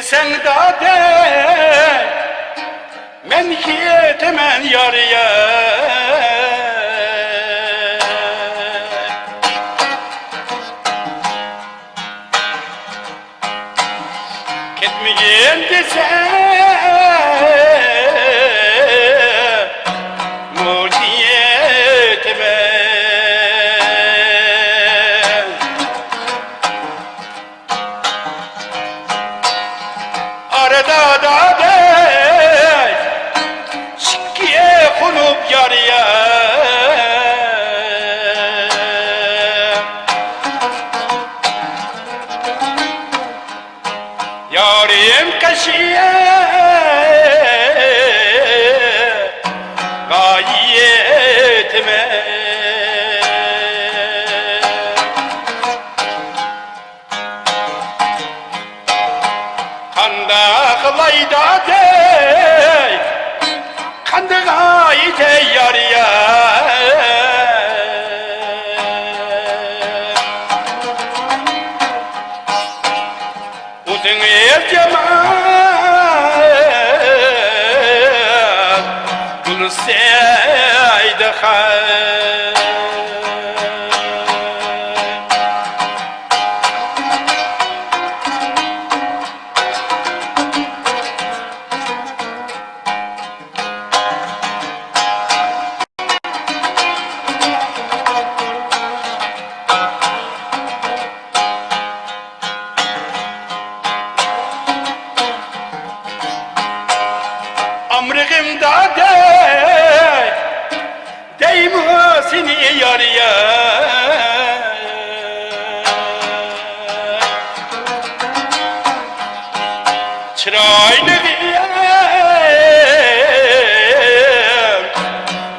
sen de men yetemen yarıya ketmeyen dese arada da dey şikkiye konup yarıya yarim kaşiye gayetime kanda kılayda dey kanda gayete yarıya uzun ev cemal bunu seyde amrığımda dey seni yarıya çıraylı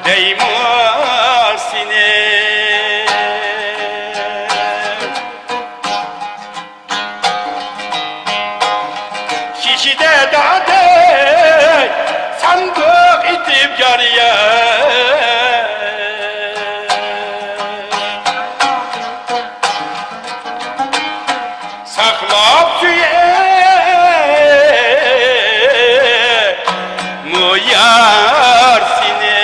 dey seni kişide dey sandık itip yarıya saklap tüye mu yar seni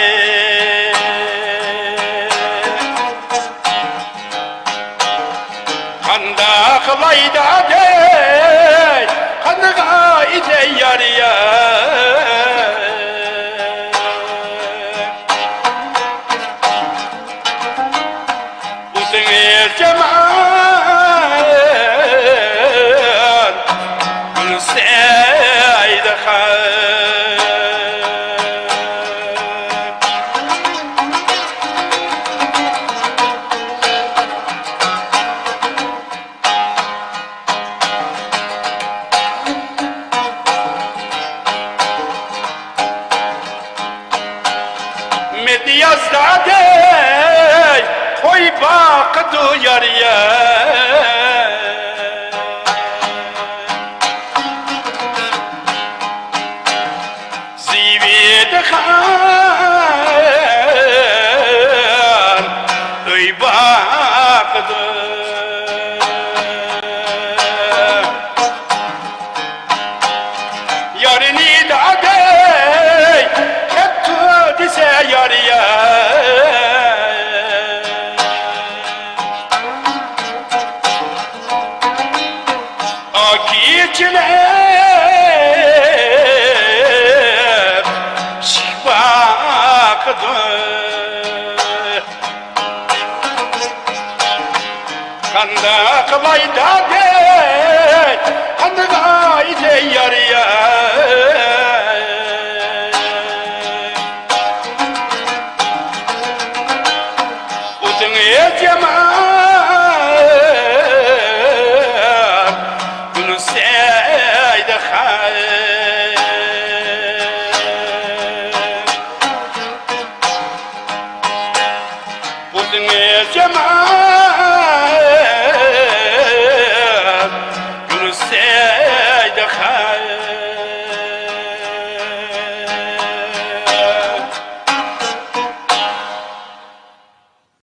kanda kılayda dey kanda gayete yarıya cemal bunu seyde medyazda dey koy bakıdı yarıya zivide kan öy bakıdı yarını da dey hep dise yarıya akitçiler şifakıdı kanda kılayda dey kanda gayete yarıya uzun ev cemal bunu seyde uzun ev cemal